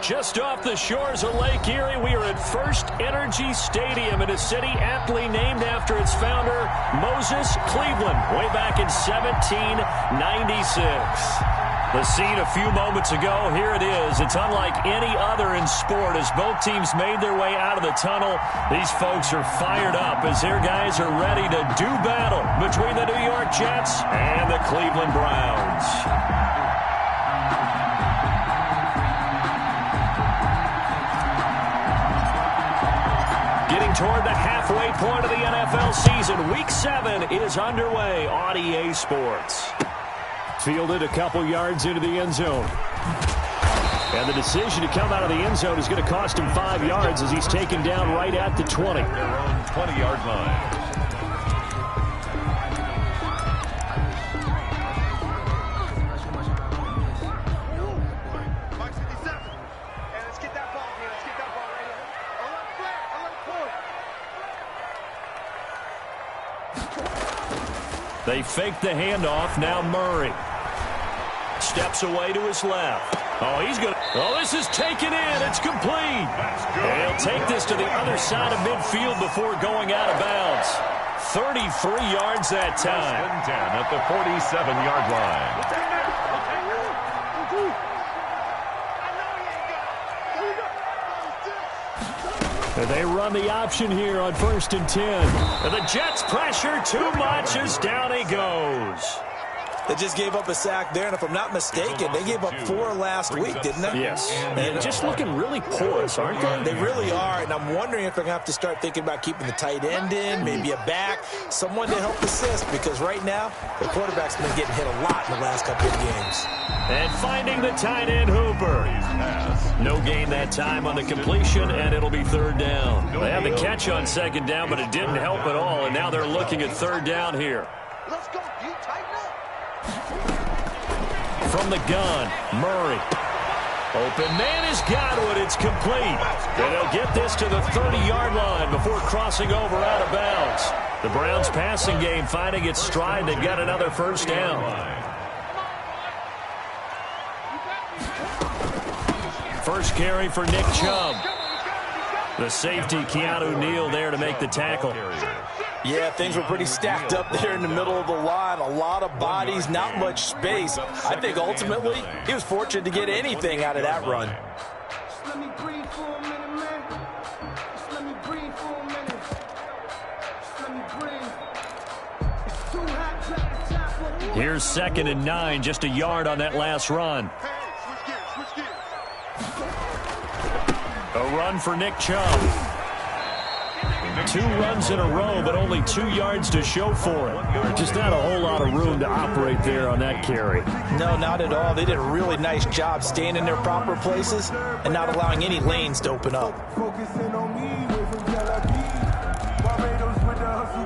Just off the shores of Lake Erie, we are at First Energy Stadium in a city aptly named after its founder, Moses Cleveland, way back in 1796. The scene a few moments ago, here it is. It's unlike any other in sport as both teams made their way out of the tunnel. These folks are fired up as their guys are ready to do battle between the New York Jets and the Cleveland Browns. Getting toward the halfway point of the NFL season, Week 7 is underway on EA Sports. Fielded a couple yards into the end zone. And the decision to come out of the end zone is going to cost him 5 yards as he's taken down right at the 20. Their own 20-yard line. They fake the handoff. Now Murray steps away to his left. Oh, he's going to... Oh, this is taken in. It's complete. And he'll take this to the other side of midfield before going out of bounds. 33 yards that time. 10 at the 47-yard line. And they run the option here on 1st and 10. And the Jets pressure too much as down he goes. They just gave up a sack there, and if I'm not mistaken, they gave up 4 last week, didn't they? Yes. And just looking really porous, aren't they? They really are, and I'm wondering if they're going to have to start thinking about keeping the tight end in, maybe a back, someone to help assist, because right now, the quarterback's been getting hit a lot in the last couple of games. And finding the tight end, Hooper. No gain that time on the completion, and it'll be 3rd down. They had the catch on 2nd down, but it didn't help at all, and now they're looking at 3rd down here. Let's go. You tighten up. From the gun, Murray. Open man is Godwin. It's complete. And they'll get this to the 30-yard line before crossing over out of bounds. The Browns passing game finding its stride. They've got another 1st down. First carry for Nick Chubb. The safety, Keanu Neal, there to make the tackle. Yeah, things were pretty stacked up there in the middle of the line. A lot of bodies, not much space. I think ultimately he was fortunate to get anything out of that run. Let me breathe for a minute, man. Just let me breathe for a minute. Just let me breathe. It's too hot to tap. Here's 2nd and 9, just a yard on that last run. A run for Nick Chubb. 2 runs in a row, but only 2 yards to show for it. Just not a whole lot of room to operate there on that carry. No, not at all. They did a really nice job staying in their proper places and not allowing any lanes to open up.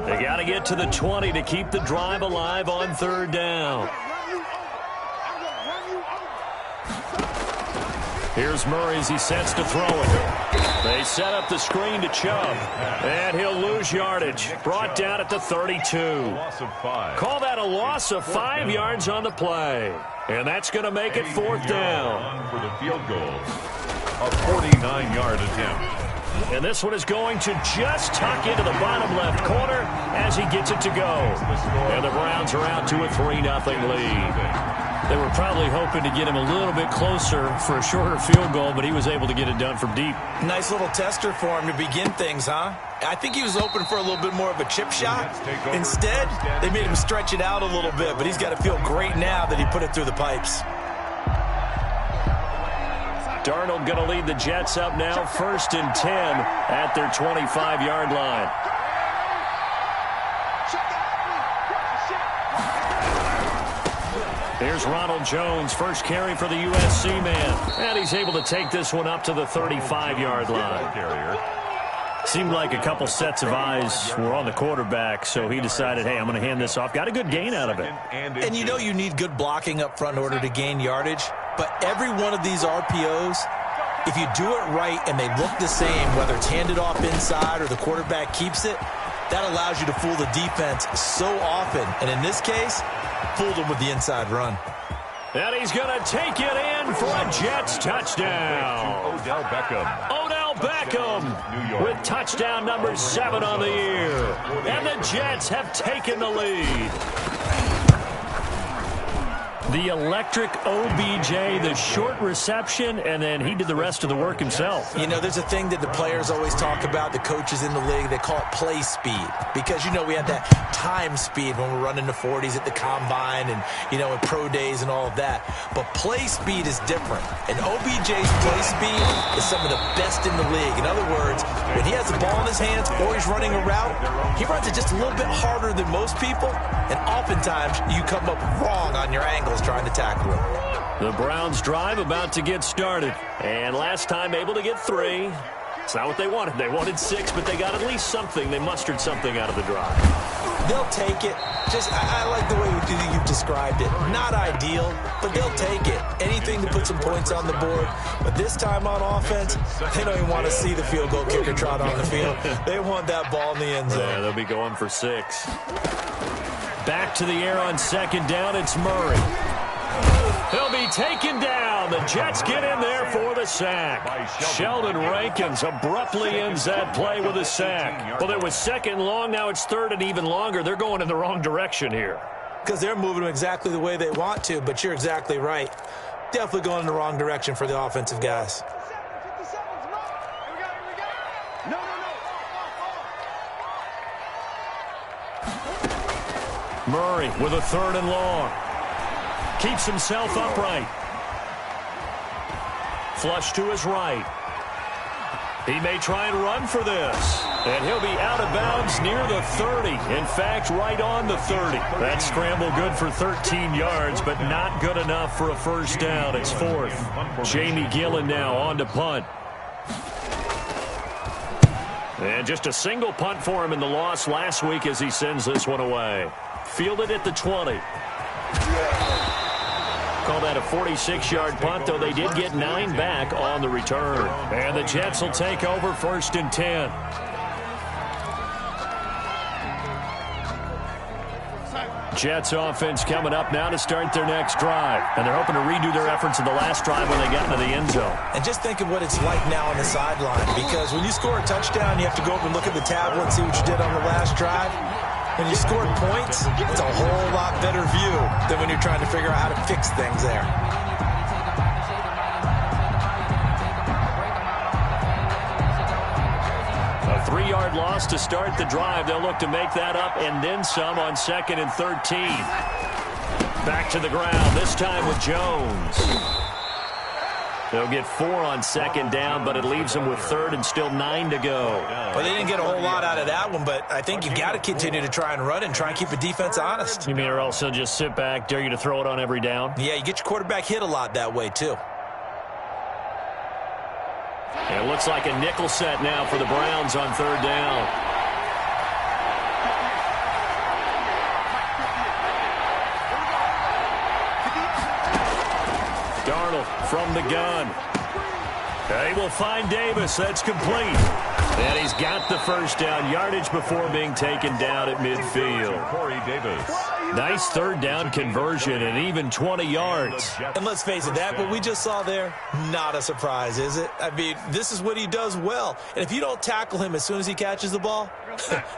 They got to get to the 20 to keep the drive alive on 3rd down. Here's Murray as he sets to throw it. They set up the screen to Chubb, and he'll lose yardage. Brought down at the 32. Call that a loss of 5 yards on the play. And that's going to make it 4th down. For the field goal, a 49-yard attempt. And this one is going to just tuck into the bottom left corner as he gets it to go. And the Browns are out to a 3-0 lead. They were probably hoping to get him a little bit closer for a shorter field goal, but he was able to get it done from deep. Nice little tester for him to begin things, huh? I think he was open for a little bit more of a chip shot. Instead, they made him stretch it out a little bit, but he's got to feel great now that he put it through the pipes. Darnold going to lead the Jets up now, 1st and 10 at their 25-yard line. Here's Ronald Jones, first carry for the USC man. And he's able to take this one up to the 35-yard line. Seemed like a couple sets of eyes were on the quarterback, so he decided, hey, I'm going to hand this off. Got a good gain out of it. And you know you need good blocking up front in order to gain yardage. But every one of these RPOs, if you do it right and they look the same, whether it's handed off inside or the quarterback keeps it, that allows you to fool the defense so often. And in this case, fooled them with the inside run. And he's going to take it in for a Jets touchdown. Odell Beckham. Odell Beckham with touchdown number 7 on the year. And the Jets have taken the lead. The electric OBJ, the short reception, and then he did the rest of the work himself. You know, there's a thing that the players always talk about, the coaches in the league, they call it play speed. Because, you know, we have that time speed when we're running the 40s at the combine and, you know, in pro days and all of that. But play speed is different. And OBJ's play speed is some of the best in the league. In other words, when he has the ball in his hands or he's running a route, he runs it just a little bit harder than most people. And oftentimes, you come up wrong on your angles trying to tackle him. The Browns drive about to get started. And last time able to get 3. It's not what they wanted. They wanted 6, but they got at least something. They mustered something out of the drive. They'll take it. I like the way you've described it. Not ideal, but they'll take it. Anything to put some points on the board. But this time on offense, they don't even want to see the field goal kicker trot on the field. They want that ball in the end zone. Yeah, they'll be going for 6. Back to the air on 2nd down. It's Murray. He'll be taken down. The Jets get in there for the sack. Sheldon Rankins abruptly ends that play with a sack. Well, it was 2nd long. Now it's 3rd and even longer. They're going in the wrong direction here. Because they're moving them exactly the way they want to, but you're exactly right. Definitely going in the wrong direction for the offensive guys. Murray with a 3rd and long. Keeps himself upright. Flush to his right. He may try and run for this. And he'll be out of bounds near the 30. In fact, right on the 30. That scramble good for 13 yards, but not good enough for a first down. It's 4th. Jamie Gillen now on to punt. And just a single punt for him in the loss last week as he sends this one away. Fielded at the 20. Call that a 46-yard punt, though they did get 9 back on the return. And the Jets will take over 1st and 10. Jets offense coming up now to start their next drive. And they're hoping to redo their efforts in the last drive when they got into the end zone. And just think of what it's like now on the sideline. Because when you score a touchdown, you have to go up and look at the tablet and see what you did on the last drive. When you scored points, it's a whole lot better view than when you're trying to figure out how to fix things there. A 3-yard loss to start the drive. They'll look to make that up and then some on 2nd and 13. Back to the ground, this time with Jones. They'll get 4 on 2nd down, but it leaves them with 3rd and still 9 to go. Well, they didn't get a whole lot out of that one, but I think you've got to continue to try and run and try and keep the defense honest. You mean or else they'll just sit back, dare you to throw it on every down? Yeah, you get your quarterback hit a lot that way, too. It looks like a nickel set now for the Browns on 3rd down. Darnold from the gun. They will find Davis. That's complete. And he's got the first down yardage before being taken down at midfield. Corey Davis. Nice 3rd down conversion and even 20 yards. And let's face it, that what we just saw there, not a surprise, is it? I mean, this is what he does well. And if you don't tackle him as soon as he catches the ball,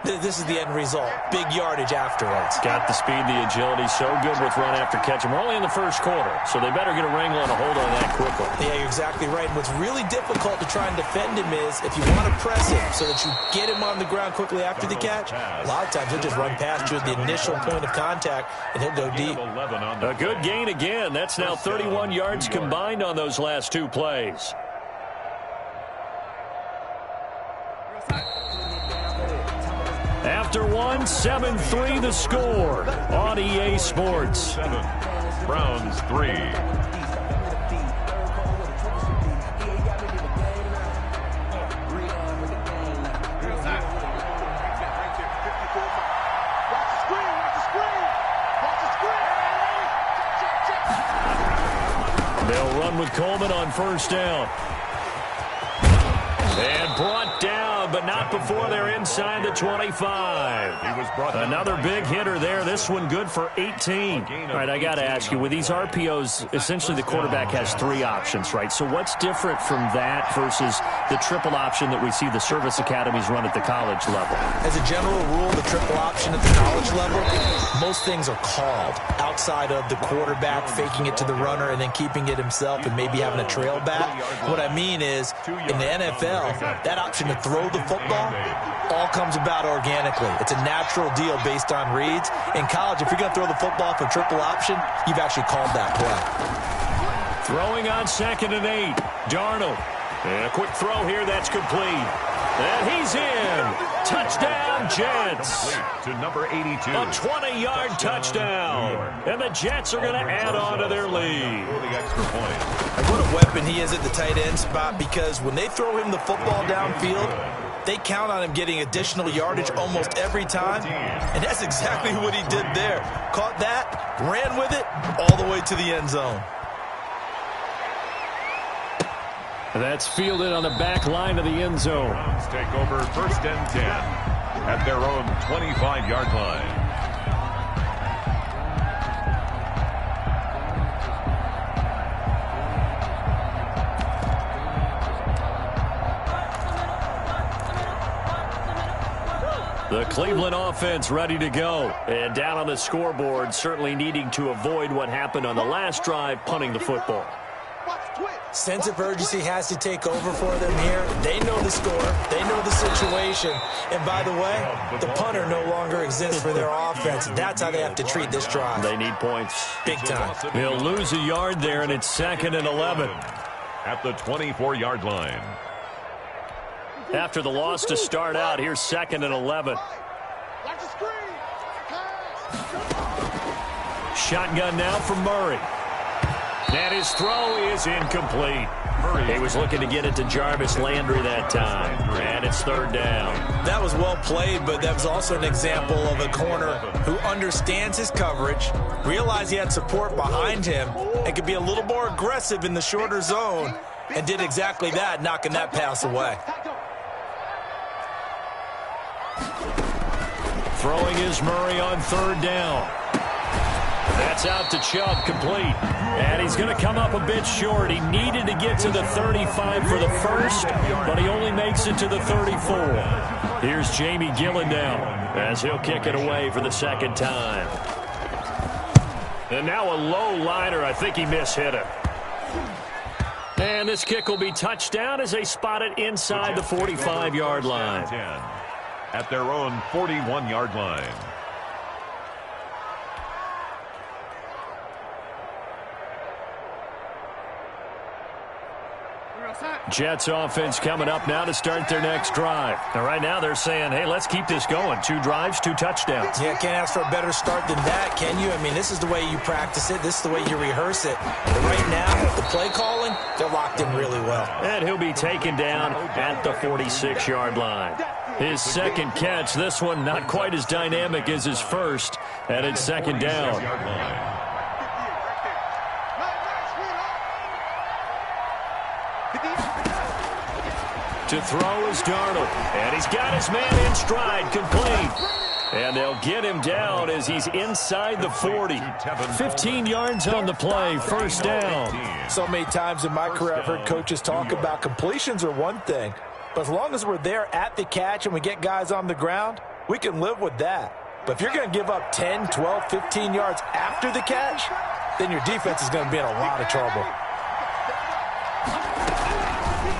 this is the end result. Big yardage afterwards. Got the speed, the agility, so good with run after catch. And we're only in the first quarter, so they better get a wrangle and a hold on that quickly. Yeah, you're exactly right. And what's really difficult to try and defend him is if you want to press him so that you get him on the ground quickly after the catch, a lot of times he'll just run past you at the initial point of contact, and he'll go deep. A good gain again. That's now 31 yards combined on those last 2 plays. After 1, 7-3 the score on EA Sports. 7, Browns 3. They'll run with Coleman on 1st down. And brought down but not before they're inside the 25. Another big hitter there. This one good for 18. All right, I got to ask you, with these RPOs, essentially the quarterback has 3 options, right? So what's different from that versus the triple option that we see the service academies run at the college level? As a general rule, the triple option at the college level, most things are called outside of the quarterback faking it to the runner and then keeping it himself and maybe having a trail back. What I mean is, in the NFL, that option to throw the football all comes about organically. It's a natural deal based on reads. In college, if you're going to throw the football for triple option, you've actually called that play. Throwing on 2nd and 8. Darnold. And a quick throw here that's complete. And he's in. Touchdown, Jets. To number 82. A 20-yard touchdown. And the Jets are going to add on to their lead. For the extra point. And what a weapon he is at the tight end spot, because when they throw him the football downfield, they count on him getting additional yardage almost every time. And that's exactly what he did there. Caught that, ran with it, all the way to the end zone. That's fielded on the back line of the end zone. Browns take over 1st and 10 at their own 25-yard line. The Cleveland offense ready to go. And down on the scoreboard, certainly needing to avoid what happened on the last drive, punting the football. Sense of urgency has to take over for them here. They know the score. They know the situation. And by the way, the punter no longer exists for their offense. That's how they have to treat this drive. They need points. Big time. He'll lose a yard there, and it's 2nd and 11. At the 24-yard line. After the loss to start out, here's 2nd and 11. Shotgun now from Murray. And his throw is incomplete. He was looking to get it to Jarvis Landry that time. And it's 3rd down. That was well played, but that was also an example of a corner who understands his coverage, realized he had support behind him, and could be a little more aggressive in the shorter zone, and did exactly that, knocking that pass away. Throwing is Murray on 3rd down. That's out to Chubb, complete. And he's going to come up a bit short. He needed to get to the 35 for the first, but he only makes it to the 34. Here's Jamie Gillen now as he'll kick it away for the 2nd time. And now a low liner. I think he mishit it. And this kick will be touchdown as they spot it inside the 45-yard line. At their own 41-yard line. Jets offense coming up now to start their next drive. Now, right now they're saying, hey, let's keep this going. 2 drives, 2 touchdowns. Yeah, can't ask for a better start than that, can you? I mean, this is the way you practice it. This is the way you rehearse it. But right now, the play calling, they're locked in really well. And he'll be taken down at the 46-yard line. His 2nd catch, this one not quite as dynamic as his first, and it's 2nd down. To throw is Darnold, and he's got his man in stride, complete. And they'll get him down as he's inside the 40. 15 yards on the play, 1st down. So many times in my career I've heard coaches talk about completions are one thing, but as long as we're there at the catch and we get guys on the ground, we can live with that. But if you're going to give up 10, 12, 15 yards after the catch, then your defense is going to be in a lot of trouble.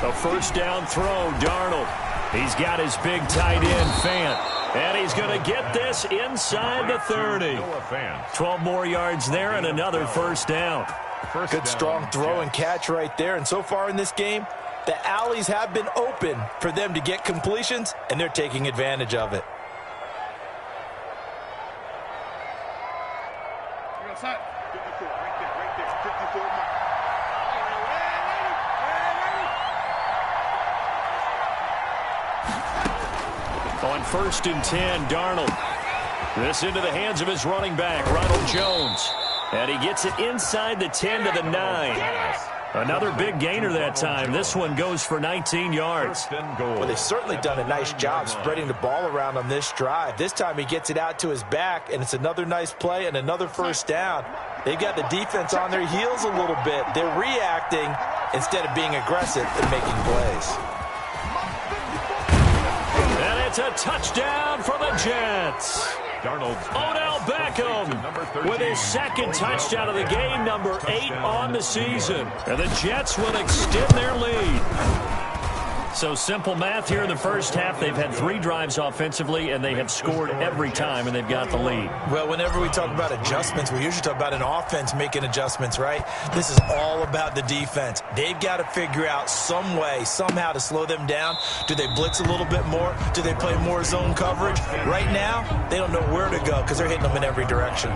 A 1st down throw, Darnold. He's got his big tight end, Fant. And he's going to get this inside the 30. 12 more yards there and another 1st down. Good strong throw and catch right there. And so far in this game, the alleys have been open for them to get completions, and they're taking advantage of it. On 1st and 10, Darnold. This into the hands of his running back, Ronald Jones. And he gets it inside the 10 to the 9. Another big gainer that time. This one goes for 19 yards. Well, they've certainly done a nice job spreading the ball around on this drive. This time he gets it out to his back, and it's another nice play and another first down. They've got the defense on their heels a little bit. They're reacting instead of being aggressive and making plays. And it's a touchdown for the Jets. Odell Beckham with his second touchdown of the game, number 8 on the season. And the Jets will extend their lead. So simple math here in the first half. They've had 3 drives offensively, and they have scored every time, and they've got the lead. Well, whenever we talk about adjustments, we usually talk about an offense making adjustments, right? This is all about the defense. They've got to figure out some way, somehow to slow them down. Do they blitz a little bit more? Do they play more zone coverage? Right now, they don't know where to go because they're hitting them in every direction.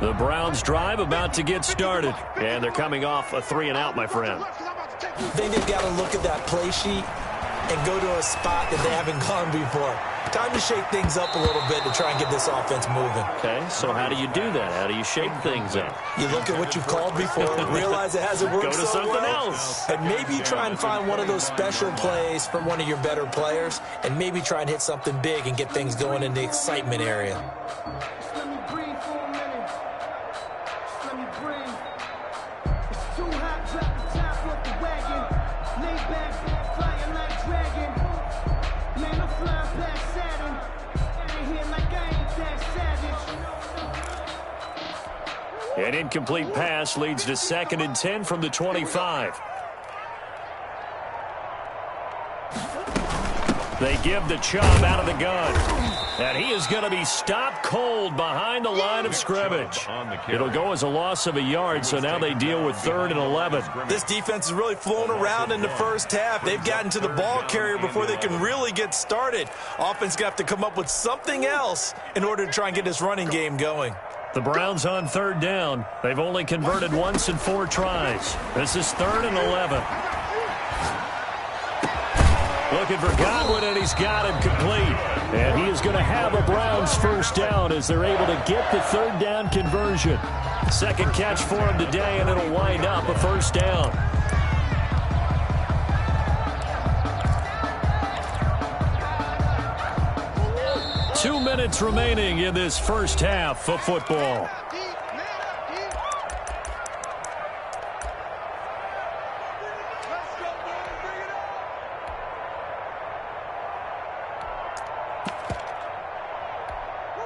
The Browns drive about to get started, and they're coming off a 3-and-out, my friend. I think they've got to look at that play sheet and go to a spot that they haven't gone before. Time to shake things up a little bit to try and get this offense moving. Okay, so how do you do that? How do you shake things up? You look at what you've called before, realize it hasn't worked Go to so something well, else. and maybe you try and find one of those special plays from one of your better players, and maybe try and hit something big and get things going in the excitement area. Let me breathe for a minute. Just let me breathe. It's too hot, drop the top off the wagon. Lay back, flying like dragon. Man, I'm flying past Saturn. Out of here like I ain't that savage. An incomplete pass leads to 2nd and 10 from the 25. They give the Chubb out of the gun. And he is going to be stopped cold behind the line of scrimmage. It'll go as a loss of a yard, so now they deal with 3rd and 11. This defense is really flown around in the first half. They've gotten to the ball carrier before they can really get started. Offense going to have to come up with something else in order to try and get this running game going. The Browns on 3rd down. They've only converted once in 4 tries. This is 3rd and 11. Looking for Godwin, and he's got him complete. And he is going to have a Browns first down as they're able to get the 3rd down conversion. 2nd catch for him today, and it'll wind up a first down. Two minutes remaining in this first half of football.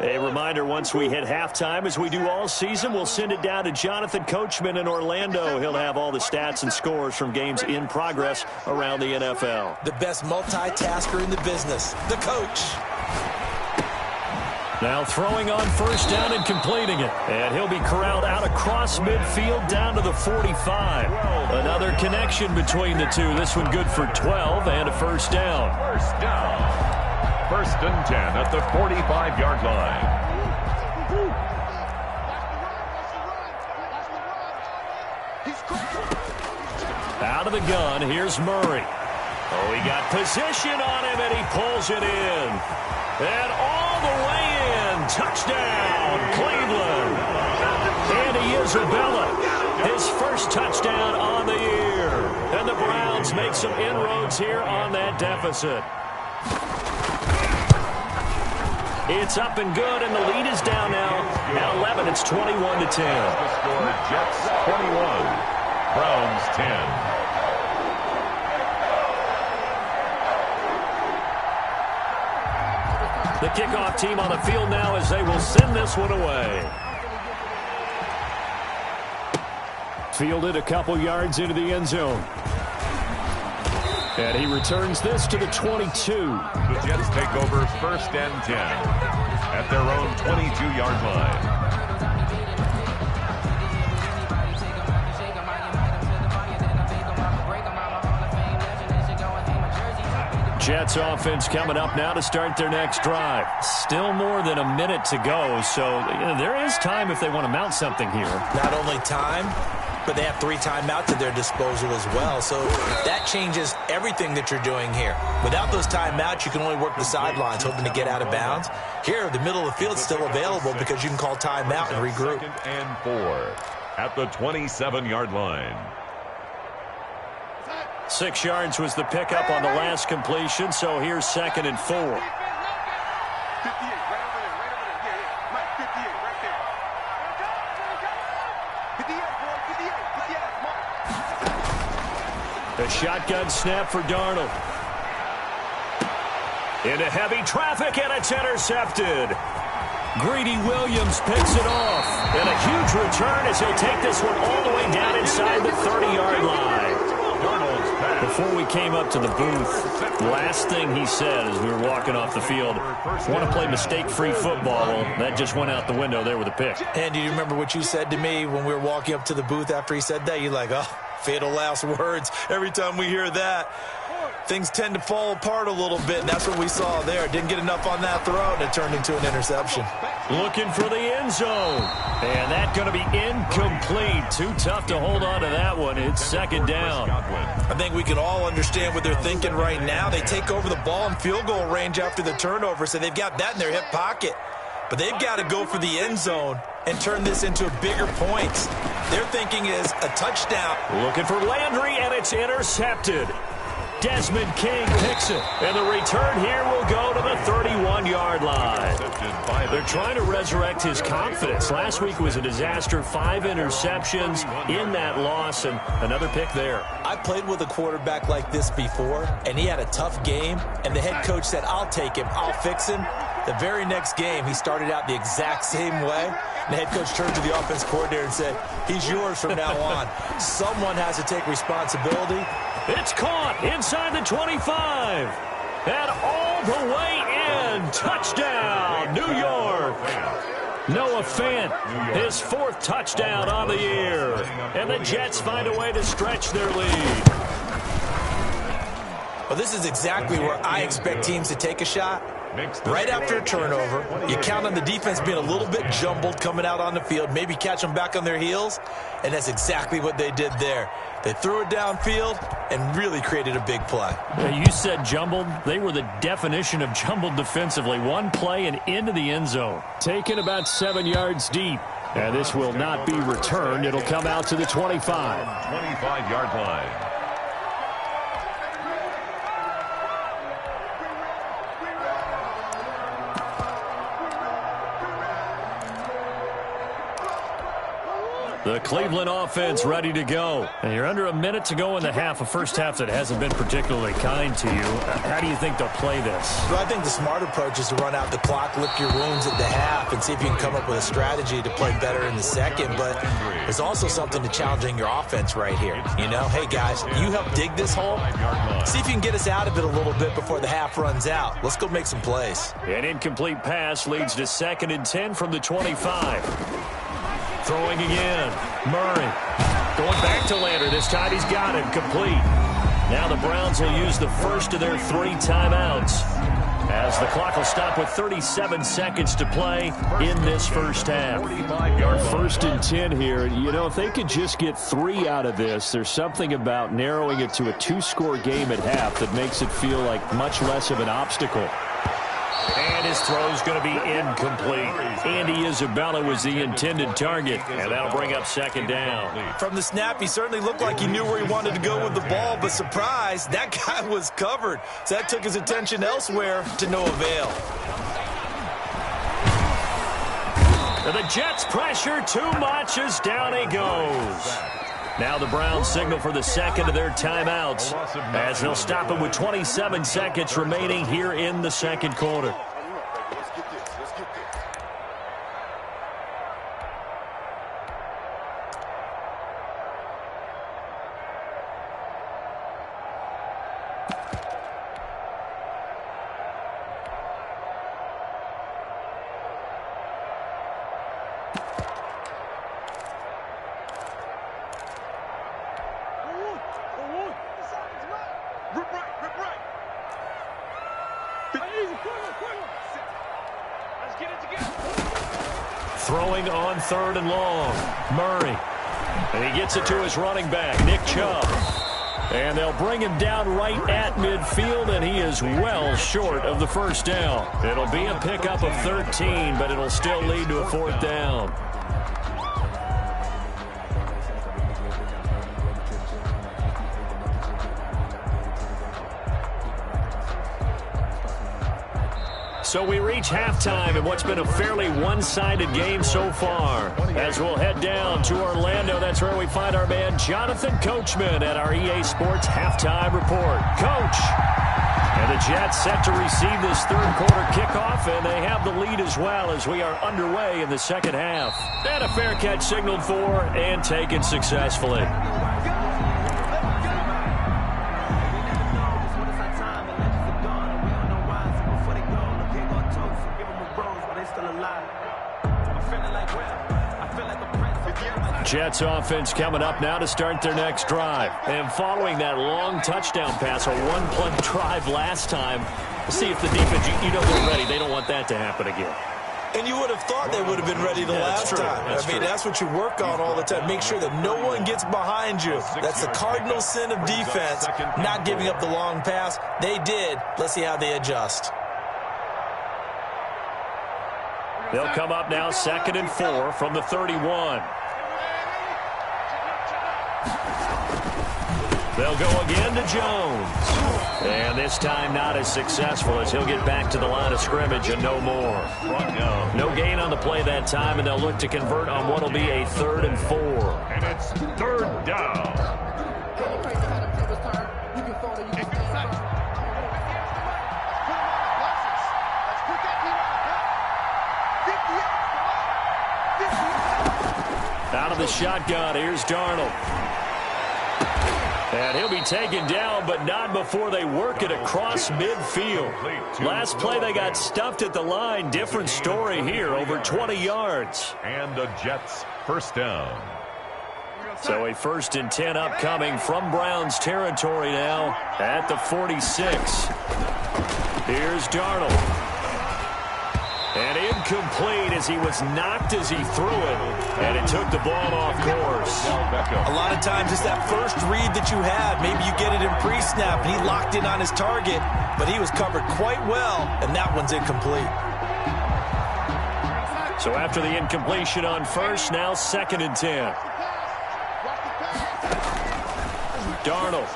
A reminder, once we hit halftime, as we do all season, we'll send it down to Jonathan Coachman in Orlando. He'll have all the stats and scores from games in progress around the NFL. The best multitasker in the business, the coach. Now throwing on first down and completing it. And he'll be corralled out across midfield down to the 45. Another connection between the two. This one good for 12 and a first down. First down. 1st and 10 at the 45-yard line. Out of the gun, here's Murray. Oh, he got position on him, and he pulls it in. And all the way in. Touchdown, Cleveland. Andy Isabella, his first touchdown on the year. And the Browns make some inroads here on that deficit. It's up and good, and the lead is down now. At 11, it's 21-10. The score, Jets 21, Browns 10. The kickoff team on the field now as they will send this one away. Fielded a couple yards into the end zone. And he returns this to the 22. The Jets take over 1st and 10 at their own 22-yard line. Jets offense coming up now to start their next drive. Still more than a minute to go, so there is time if they want to mount something here. Not only time, but they have 3 timeouts at their disposal as well. So that changes everything that you're doing here. Without those timeouts, you can only work the sidelines, hoping to get out of bounds. Here, the middle of the field's still available because you can call timeout and regroup. 2nd and 4 at the 27-yard line. 6 yards was the pickup on the last completion, so here's 2nd and 4. A shotgun snap for Darnold. Into heavy traffic, and it's intercepted. Greedy Williams picks it off. And a huge return as he'll take this one all the way down inside the 30-yard line. Before we came up to the booth, last thing he said as we were walking off the field, want to play mistake-free football. Well, that just went out the window there with a pick. And do you remember what you said to me when we were walking up to the booth after he said that? You're like, oh, fatal last words. Every time we hear that, things tend to fall apart a little bit, and that's what we saw there. Didn't get enough on that throw, and it turned into an interception. Looking for the end zone. And that's going to be incomplete. Too tough to hold on to that one. It's 2nd down. I think we can all understand what they're thinking right now. They take over the ball in field goal range after the turnover, so they've got that in their hip pocket. But they've got to go for the end zone and turn this into bigger points. Their thinking is a touchdown. Looking for Landry, and it's intercepted. Desmond King picks it, and the return here will go to the 31-yard line. They're trying to resurrect his confidence. Last week was a disaster, 5 interceptions in that loss, and another pick there. I played with a quarterback like this before, and he had a tough game, and the head coach said, I'll take him, I'll fix him. The very next game, he started out the exact same way. The head coach turned to the offense coordinator and said, he's yours from now on. Someone has to take responsibility. It's caught inside the 25. And all the way in. Touchdown, New York. Noah Fant, his 4th touchdown on the year. And the Jets find a way to stretch their lead. Well, this is exactly where I expect teams to take a shot. Right after a turnover, you count on the defense being a little bit jumbled coming out on the field, maybe catch them back on their heels, and that's exactly what they did there. They threw it downfield and really created a big play. You said jumbled. They were the definition of jumbled defensively. One play and into the end zone. Taken about 7 yards deep. And this will not be returned. It'll come out to the 25. 25-yard line. The Cleveland offense ready to go. And you're under a minute to go in the half, a first half that hasn't been particularly kind to you. How do you think they'll play this? Well, I think the smart approach is to run out the clock, lick your wounds at the half, and see if you can come up with a strategy to play better in the second. But there's also something to challenging your offense right here. You know, hey, guys, you help dig this hole. See if you can get us out of it a little bit before the half runs out. Let's go make some plays. An incomplete pass leads to 2nd and 10 from the 25. Throwing again. Murray. Going back to Landry. This time he's got him. Complete. Now the Browns will use the first of their 3 timeouts, as the clock will stop with 37 seconds to play in this first half. 1st and 10 here. You know, if they could just get 3 out of this, there's something about narrowing it to a 2-score game at half that makes it feel like much less of an obstacle. And his throw's going to be incomplete. Andy Isabella was the intended target, and that'll bring up 2nd down. From the snap, he certainly looked like he knew where he wanted to go with the ball, but surprise, that guy was covered. So that took his attention elsewhere to no avail. And the Jets pressure too much as down he goes. Now the Browns signal for the 2nd of their timeouts, as they'll stop it with 27 seconds remaining here in the 2nd quarter. Throwing on 3rd and long. Murray. And he gets it to his running back, Nick Chubb. And they'll bring him down right at midfield, and he is well short of the first down. It'll be a pickup of 13, but it'll still lead to a fourth down. So we reach halftime in what's been a fairly one-sided game so far. As we'll head down to Orlando, that's where we find our man Jonathan Coachman at our EA Sports Halftime Report. Coach! And the Jets set to receive this third quarter kickoff, and they have the lead as well as we are underway in the second half. And a fair catch signaled for and taken successfully. Jets offense coming up now to start their next drive. And following that long touchdown pass, a one-play drive last time, see if the defense, you know they're ready. They don't want that to happen again. And you would have thought they would have been ready the last time. I mean, that's what you work on all the time. Make sure that no one gets behind you. That's the cardinal sin of defense, not giving up the long pass. They did. Let's see how they adjust. They'll come up now 2nd and 4 from the 31. They'll go again to Jones. And this time not as successful as he'll get back to the line of scrimmage and no more. No gain on the play that time, and they'll look to convert on what will be a 3rd and 4. And it's 3rd down. Out of the shotgun, here's Darnold. And he'll be taken down, but not before they work it across midfield. Last play, they got stuffed at the line. Different story here, over 20 yards. And the Jets first down. So a 1st and 10 upcoming from Browns territory now at the 46. Here's Darnold. And incomplete as he was knocked as he threw it. And it took the ball off course. A lot of times it's that first read that you have. Maybe you get it in pre-snap and he locked in on his target, but he was covered quite well, and that one's incomplete. So after the incompletion on first, now 2nd and 10. Darnold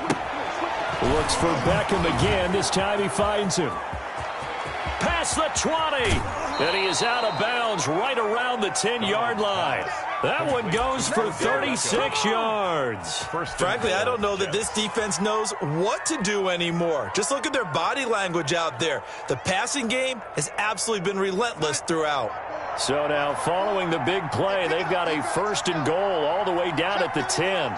looks for Beckham again. This time he finds him. Past the 20. And he is out of bounds right around the 10-yard line. That one goes for 36 yards. Frankly, I don't know that this defense knows what to do anymore. Just look at their body language out there. The passing game has absolutely been relentless throughout. So now following the big play, they've got a 1st and goal all the way down at the 10.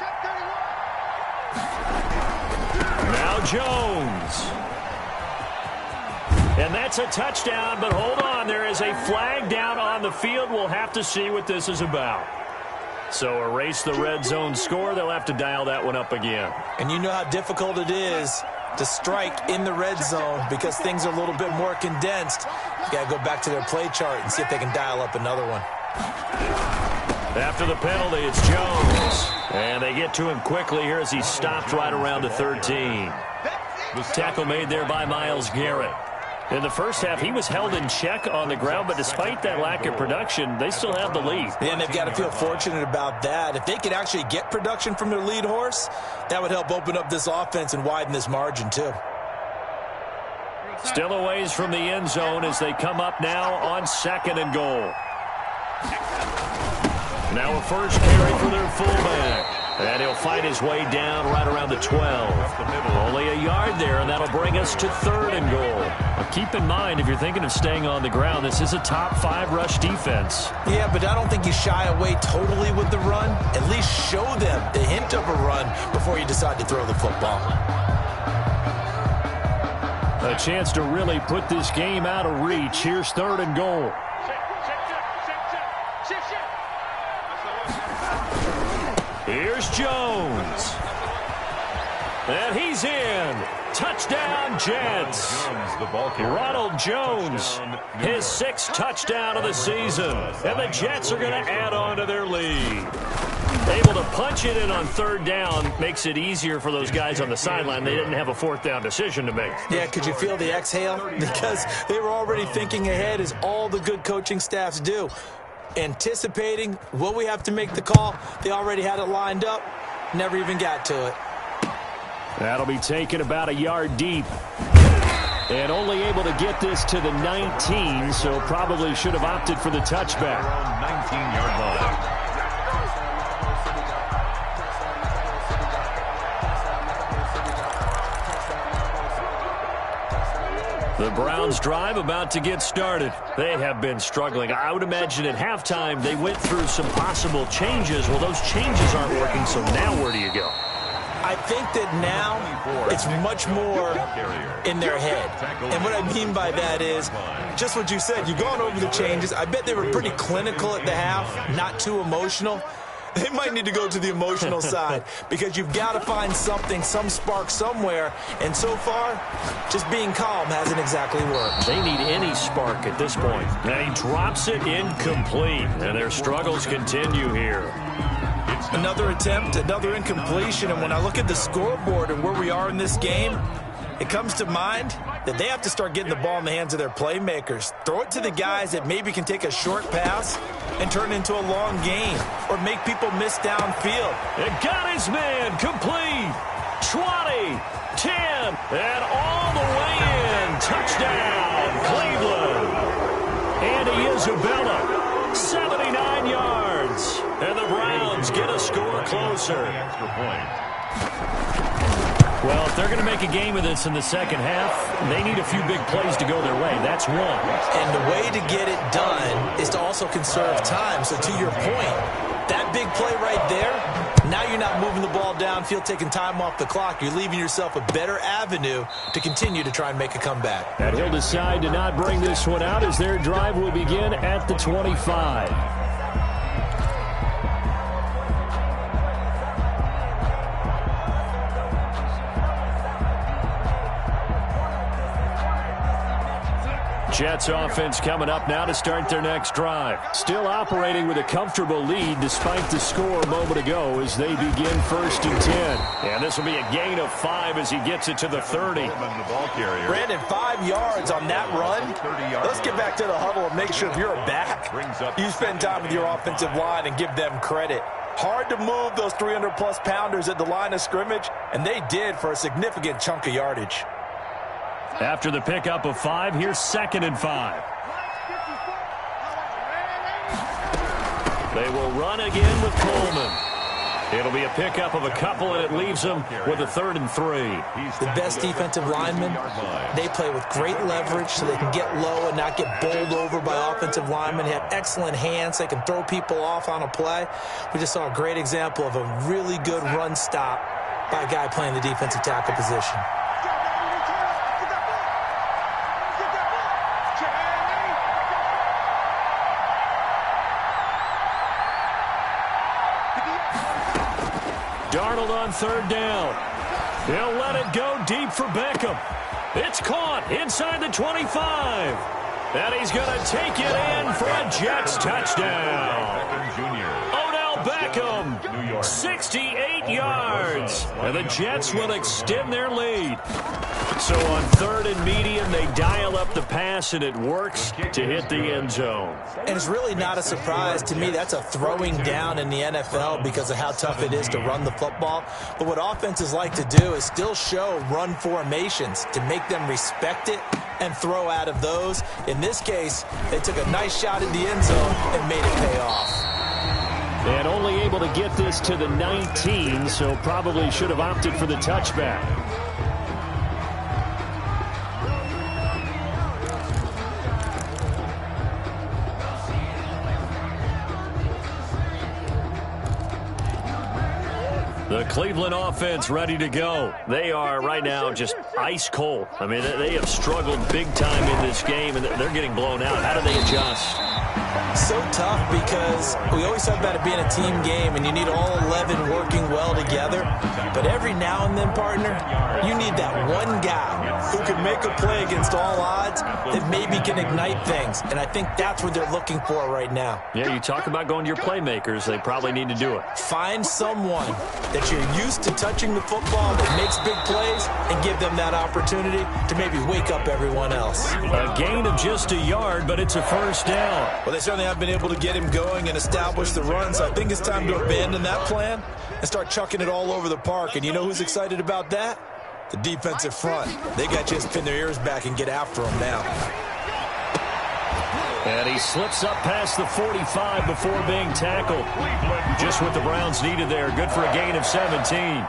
Now Jones. And that's a touchdown, but hold on. There is a flag down on the field. We'll have to see what this is about. So erase the red zone score. They'll have to dial that one up again. And you know how difficult it is to strike in the red zone because things are a little bit more condensed. You got to go back to their play chart and see if they can dial up another one. After the penalty, it's Jones. And they get to him quickly here as he's stopped right around the 13. The tackle made there by Myles Garrett. In the first half, he was held in check on the ground, but despite that lack of production, they still have the lead. And they've got to feel fortunate about that. If they could actually get production from their lead horse, that would help open up this offense and widen this margin, too. Still a ways from the end zone as they come up now on 2nd and goal. Now a first carry for their fullback. And he'll fight his way down right around the 12. Only a yard there, and that'll bring us to 3rd and goal. Now keep in mind, if you're thinking of staying on the ground, this is a top 5 rush defense. Yeah, but I don't think you shy away totally with the run. At least show them the hint of a run before you decide to throw the football. A chance to really put this game out of reach. Here's 3rd and goal. Here's Jones. And he's in. Touchdown, Jets. Ronald Jones, his 6th touchdown of the season. And the Jets are going to add on to their lead. Able to punch it in on third down makes it easier for those guys on the sideline. They didn't have a fourth down decision to make. Yeah, could you feel the exhale? Because they were already thinking ahead, as all the good coaching staffs do. Anticipating, will we have to make the call? They already had it lined up, never even got to it. That'll be taken about a yard deep. And only able to get this to the 19, so probably should have opted for the touchback. 19-yard line. The Browns drive about to get started. They have been struggling. I would imagine at halftime they went through some possible changes. Well, those changes aren't working, so now where do you go? I think that now it's much more in their head. And what I mean by that is just what you said. You've gone over the changes. I bet they were pretty clinical at the half, not too emotional. They might need to go to the emotional side because you've got to find something, some spark somewhere. And so far, just being calm hasn't exactly worked. They need any spark at this point. And he drops it incomplete, and their struggles continue here. Another attempt, another incompletion. And when I look at the scoreboard and where we are in this game, it comes to mind that they have to start getting the ball in the hands of their playmakers. Throw it to the guys that maybe can take a short pass and turn it into a long gain or make people miss downfield. It got his man complete. 20, 10, and all the way in. Touchdown, Cleveland. Andy Isabella, 79 yards. And the Browns get a score closer. Extra point. Well, if they're going to make a game of this in the second half, they need a few big plays to go their way. That's one. And the way to get it done is to also conserve time. So to your point, that big play right there, now you're not moving the ball downfield, taking time off the clock. You're leaving yourself a better avenue to continue to try and make a comeback. And he'll decide to not bring this one out as their drive will begin at the 25. Jets offense coming up now to start their next drive. Still operating with a comfortable lead despite the score a moment ago as they begin 1st and 10. And this will be a gain of 5 as he gets it to the 30. Brandon, 5 yards on that run. Let's get back to the huddle and make sure if you're a back, you spend time with your offensive line and give them credit. Hard to move those 300-plus pounders at the line of scrimmage, and they did for a significant chunk of yardage. After the pickup of 5, here's 2nd and 5. They will run again with Coleman. It'll be a pickup of a couple, and it leaves them with a 3rd and 3. The best defensive linemen, they play with great leverage so they can get low and not get bowled over by offensive linemen. They have excellent hands. They can throw people off on a play. We just saw a great example of a really good run stop by a guy playing the defensive tackle position. Darnold on 3rd down. He'll let it go deep for Beckham. It's caught inside the 25. And he's going to take it in for a Jets touchdown. Odell Beckham, 68 yards. And the Jets will extend their lead. So on 3rd and medium, they dial up the pass, and it works to hit the end zone. And it's really not a surprise to me. That's a throwing down in the NFL because of how tough it is to run the football. But what offenses like to do is still show run formations to make them respect it and throw out of those. In this case, they took a nice shot at the end zone and made it pay off. And only able to get this to the 19, so probably should have opted for the touchback. The Cleveland offense ready to go. They are right now just ice cold. I mean, they have struggled big time in this game, and they're getting blown out. How do they adjust? So tough because we always talk about it being a team game, and you need all 11 working well together. But every now and then, partner, you need that one guy who can make a play against all odds that maybe can ignite things. And I think that's what they're looking for right now. Yeah, you talk about going to your playmakers. They probably need to do it. Find someone that you're used to touching the football that makes big plays and give them that opportunity to maybe wake up everyone else. A gain of just a yard, but it's a first down. Well, they certainly have been able to get him going and establish the run, so I think it's time to abandon that plan and start chucking it all over the park. And you know who's excited about that? The defensive front. They got to just pin their ears back and get after him now. And he slips up past the 45 before being tackled. Just what the Browns needed there. Good for a gain of 17.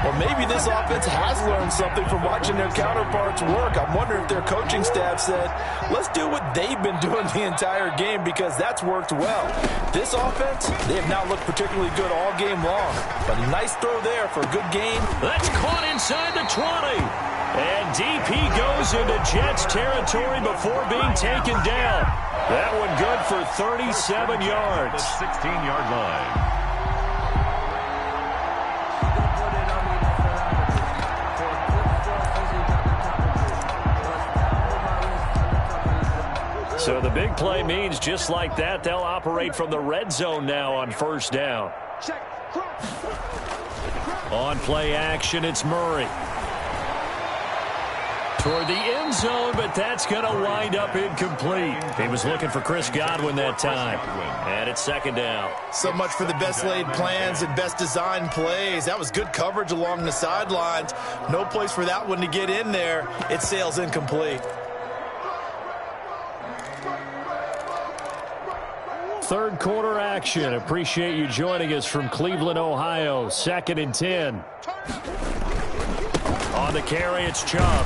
Well, maybe this offense has learned something from watching their counterparts work. I'm wondering if their coaching staff said, let's do what they've been doing the entire game, because that's worked well. This offense, they have not looked particularly good all game long. But a nice throw there for a good gain. That's caught inside the 20. And DP goes into Jets territory before being taken down. That one good for 37 yards. The 16-yard line. So the big play means just like that, they'll operate from the red zone now on first down. On play action, it's Murray. Toward the end zone, but that's going to wind up incomplete. He was looking for Chris Godwin that time. And it's second down. So much for the best laid plans and best designed plays. That was good coverage along the sidelines. No place for that one to get in there. It sails incomplete. Third quarter action. Appreciate you joining us from Cleveland, Ohio. 2nd and 10. On the carry, it's Chubb.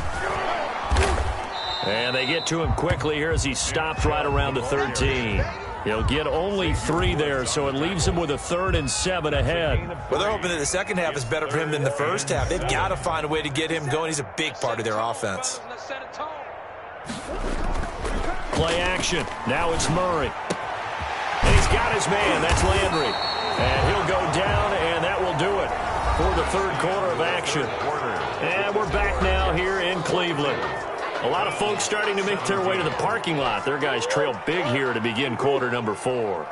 And they get to him quickly here as he stopped right around the 13. He'll get only 3 there, so it leaves him with a 3rd and 7 ahead. Well, they're hoping that the second half is better for him than the first half. They've got to find a way to get him going. He's a big part of their offense. Play action. Now it's Murray. And he's got his man. That's Landry. And he'll go down, and that will do it for the third quarter of action. And we're back now here in Cleveland. A lot of folks starting to make their way to the parking lot. Their guys trail big here to begin quarter number 4.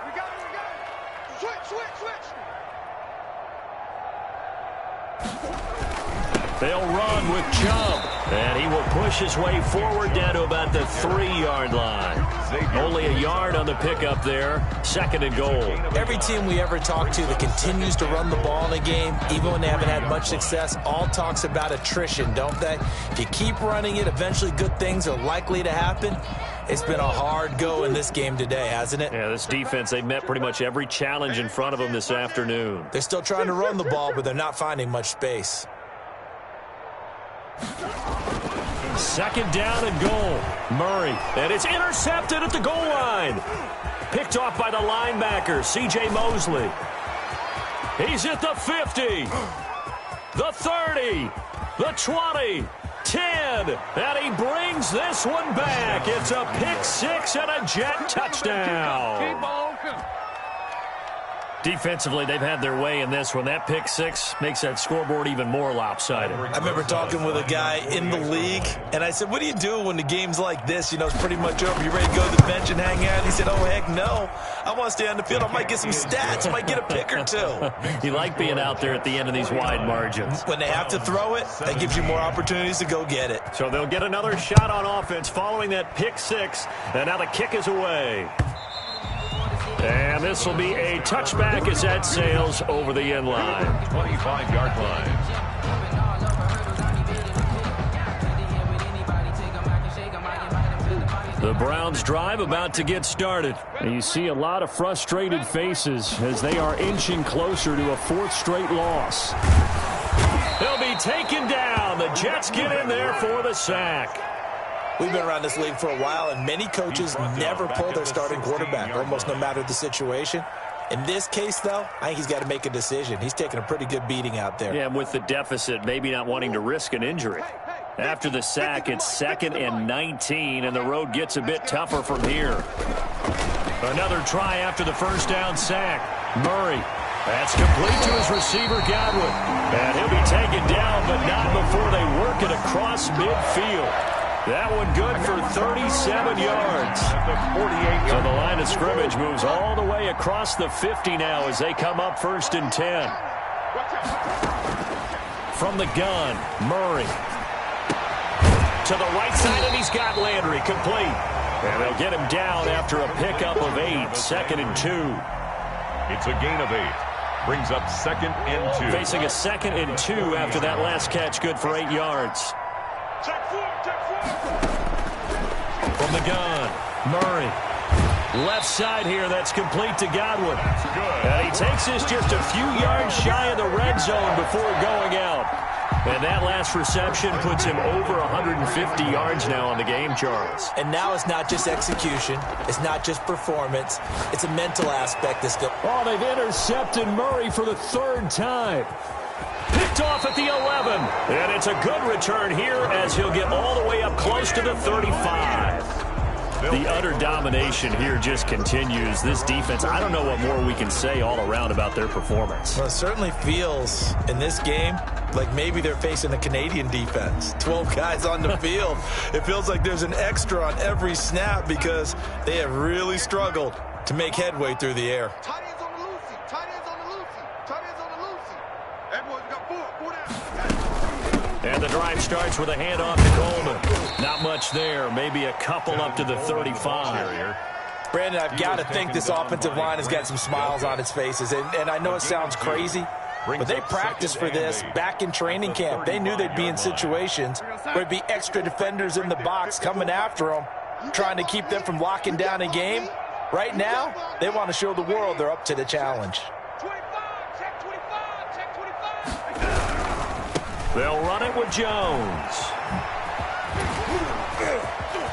They'll run with Chubb. And he will push his way forward down to about the 3-yard line. Only a yard on the pickup there. 2nd and goal. Every team we ever talk to that continues to run the ball in a game, even when they haven't had much success, all talks about attrition, don't they? If you keep running it, eventually good things are likely to happen. It's been a hard go in this game today, hasn't it? Yeah, this defense, they've met pretty much every challenge in front of them this afternoon. They're still trying to run the ball, but they're not finding much space. 2nd down and goal. Murray. And it's intercepted at the goal line. Picked off by the linebacker, C.J. Mosley. He's at the 50. The 30. The 20. 10. And he brings this one back. It's a pick 6 and a Jet touchdown. Defensively, they've had their way in this one. That pick 6 makes that scoreboard even more lopsided. I remember talking with a guy in the league, and I said, what do you do when the game's like this? You know, it's pretty much over. You ready to go to the bench and hang out? And he said, oh, heck no. I want to stay on the field. I might get some stats. I might get a pick or 2. You like being out there at the end of these wide margins. When they have to throw it, that gives you more opportunities to go get it. So they'll get another shot on offense following that pick 6, and now the kick is away. And this will be a touchback as that sails over the end line. 25-yard line. The Browns drive about to get started. And you see a lot of frustrated faces as they are inching closer to a 4th straight loss. They'll be taken down. The Jets get in there for the sack. We've been around this league for a while, and many coaches never pull their starting quarterback, almost no matter the situation. In this case, though, I think he's got to make a decision. He's taking a pretty good beating out there. Yeah, with the deficit, maybe not wanting to risk an injury. After the sack, it's 2nd and 19, and the road gets a bit tougher from here. Another try after the first down sack. Murray That's complete to his receiver, Godwin. And he'll be taken down, but not before they work it across midfield. That one good for 37 yards. So the line of scrimmage moves all the way across the 50 now as they come up 1st and 10. From the gun, Murray. To the right side, and he's got Landry complete. And they'll get him down after a pickup of 8, 2nd and 2. It's a gain of 8. Brings up 2nd and 2. Facing a 2nd and 2 after that last catch, good for 8 yards. From the gun, Murray. Left side here, that's complete to Godwin. And he takes this just a few yards shy of the red zone before going out. And that last reception puts him over 150 yards now on the game, Charles. And now it's not just execution. It's not just performance. It's a mental aspect that's going. Oh, they've intercepted Murray for the 3rd time. Picked off at the 11. And it's a good return here as he'll get all the way up close to the 35. The utter domination here just continues. This defense, I don't know what more we can say all around about their performance. Well, it certainly feels in this game like maybe they're facing a Canadian defense. 12 guys on the field. It feels like there's an extra on every snap because they have really struggled to make headway through the air. Tight ends on the loosey. Tight ends on the loosey. Tight ends on the loosey. Everyone's got 4 down. And the drive starts with a handoff to Coleman. Not much there. Maybe a couple up to the 35. Brandon, I've got to think this offensive line has got some smiles on its faces. And I know it sounds crazy, but they practiced for this back in training camp. They knew they'd be in situations where there'd be extra defenders in the box coming after them, trying to keep them from locking down a game. Right now, they want to show the world they're up to the challenge. They'll run it with Jones.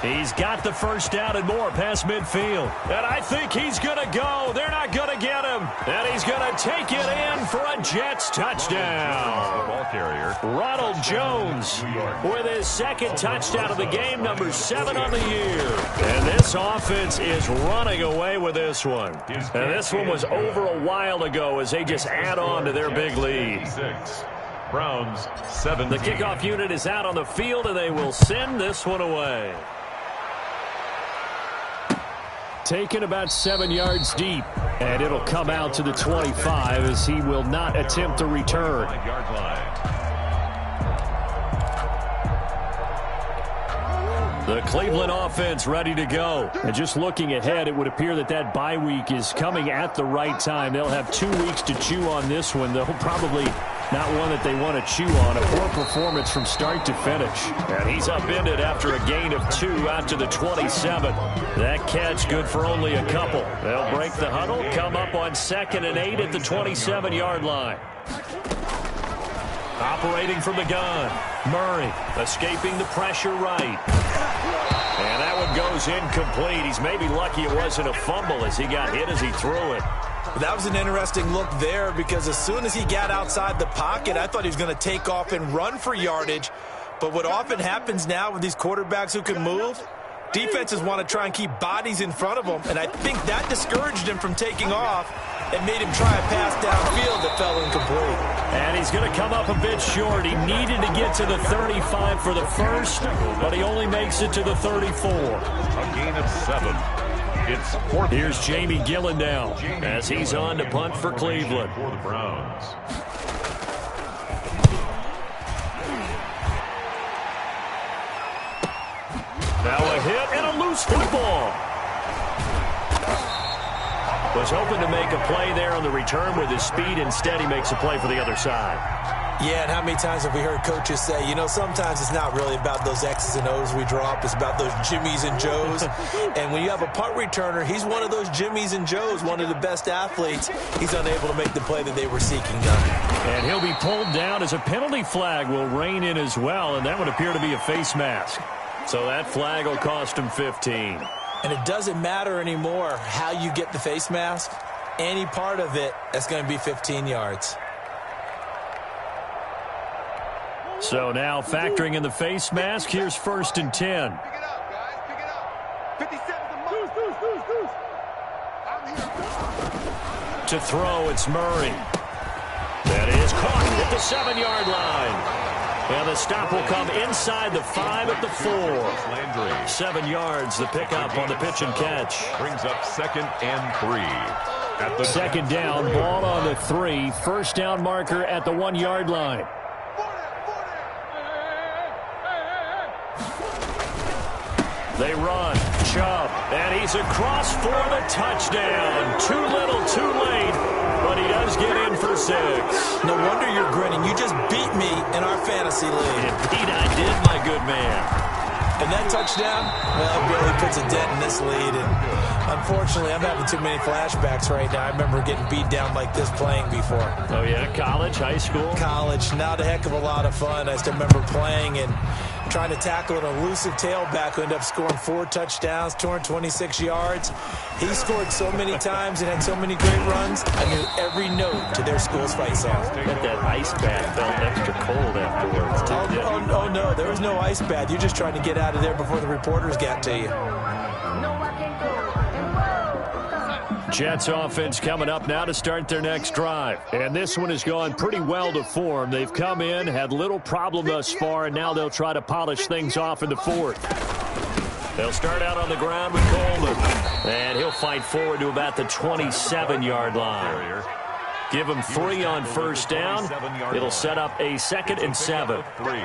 He's got the first down and more past midfield. And I think he's going to go. They're not going to get him. And he's going to take it in for a Jets touchdown. Ball carrier. Ronald Jones with his 2nd touchdown of the game, number 7 on the year. And this offense is running away with this one. And this one was over a while ago as they just add on to their big lead. Browns 7. The kickoff unit is out on the field, and they will send this one away. Taken about 7 yards deep, and it'll come out to the 25 as he will not attempt a return. The Cleveland offense ready to go. And just looking ahead, it would appear that that bye week is coming at the right time. They'll have 2 weeks to chew on this one. They'll probably not one that they want to chew on. A poor performance from start to finish. And he's upended after a gain of 2 out to the 27. That catch good for only a couple. They'll break the huddle, come up on 2nd and 8 at the 27-yard line. Operating from the gun, Murray escaping the pressure right. And that one goes incomplete. He's maybe lucky it wasn't a fumble as he got hit as he threw it. That was an interesting look there because as soon as he got outside the pocket, I thought he was going to take off and run for yardage. But what often happens now with these quarterbacks who can move, defenses want to try and keep bodies in front of them. And I think that discouraged him from taking off and made him try a pass downfield that fell incomplete. And he's going to come up a bit short. He needed to get to the 35 for the first, but he only makes it to the 34. A gain of 7. It's 4th. Here's Jamie Gillen now as he's on to punt for Cleveland. For the Browns. Now a hit and a loose football. Was hoping to make a play there on the return with his speed. Instead, he makes a play for the other side. Yeah, and how many times have we heard coaches say, you know, sometimes it's not really about those X's and O's we drop. It's about those Jimmies and Joes. And when you have a punt returner, he's one of those Jimmies and Joes, one of the best athletes. He's unable to make the play that they were seeking done. And he'll be pulled down as a penalty flag will rein in as well, and that would appear to be a face mask. So that flag will cost him 15. And it doesn't matter anymore how you get the face mask. Any part of it, that's going to be 15 yards. So now factoring in the face mask, here's 1st and 10. Pick it up, guys. Pick it up. 57's the mark. I'm here. To throw, it's Murray. That is caught at the 7-yard line. And the stop will come inside the 5 at the 4. Landry. 7 yards, the pickup on the pitch and catch. Brings up 2nd and 3. At the Second down, ball on the 3. First down marker at the 1-yard line. They run. Chubb. And he's across for the touchdown. Too little, too late. But he does get in for 6. No wonder you're grinning. You just beat me in our fantasy league. Indeed, I did, my good man. And that touchdown, well, it really puts a dent in this lead. And unfortunately, I'm having too many flashbacks right now. I remember getting beat down like this playing before. Oh, yeah? College, high school? College, not a heck of a lot of fun. I still remember playing and trying to tackle an elusive tailback who ended up scoring 4 touchdowns, 226 yards. He scored so many times and had so many great runs, I knew every note to their school's fight song. Bet that ice bath felt extra cold afterwards, too, didn't it? Oh, no, there was no ice bath. You're just trying to get out of there before the reporters got to you. Jets offense coming up now to start their next drive. And this one has gone pretty well to form. They've come in, had little problem thus far, and now they'll try to polish things off in the 4th. They'll start out on the ground with Coleman. And he'll fight forward to about the 27-yard line. Give him 3 on first down. It'll set up a 2nd and 7. 3.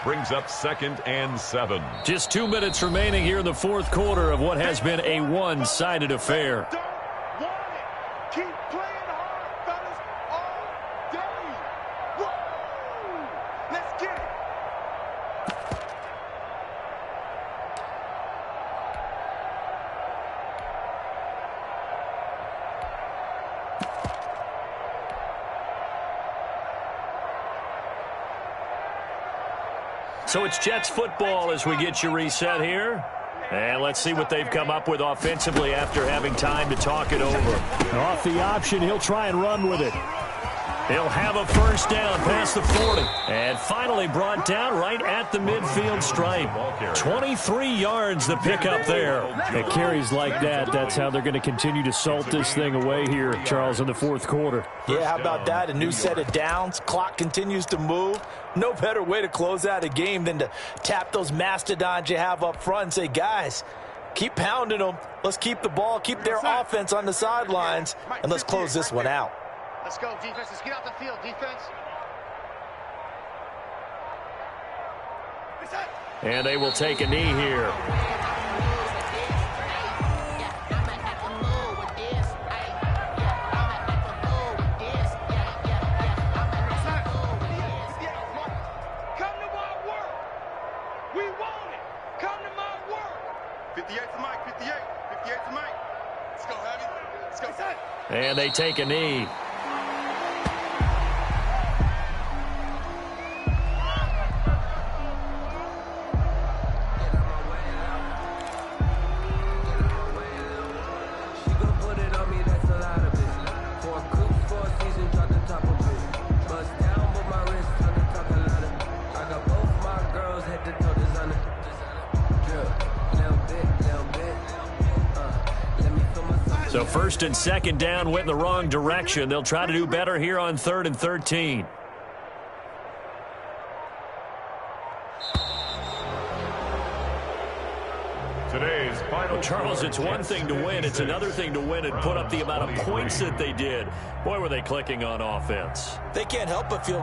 Brings up 2nd and 7. Just 2 minutes remaining here in the 4th quarter of what has been a one-sided affair. Keep playing hard, fellas, all day. Woo! Let's get it. So it's Jets football as we get you reset here. And let's see what they've come up with offensively after having time to talk it over. Off the option, he'll try and run with it. He'll have a first down past the 40. And finally brought down right at the midfield stripe. 23 yards the pickup there. At carries like that, that's how they're going to continue to salt this thing away here, Charles, in the 4th quarter. Yeah, how about that? A new set of downs. Clock continues to move. No better way to close out a game than to tap those mastodons you have up front and say, guys, keep pounding them. Let's keep the ball, keep their offense on the sidelines, and let's close this one out. Let's go, defense. Let's get out the field, defense. And they will take a knee here. Come to my work. We want it. Come to my work. 58 to Mike. 58. 58 to Mike. Let's go, Heavy. Let's go. And they take a knee. So 1st and 2nd down went in the wrong direction. They'll try to do better here on 3rd and 13. Today's final. Charles, it's one thing to win. It's another thing to win and put up the amount of points that they did. Boy, were they clicking on offense. They can't help but feel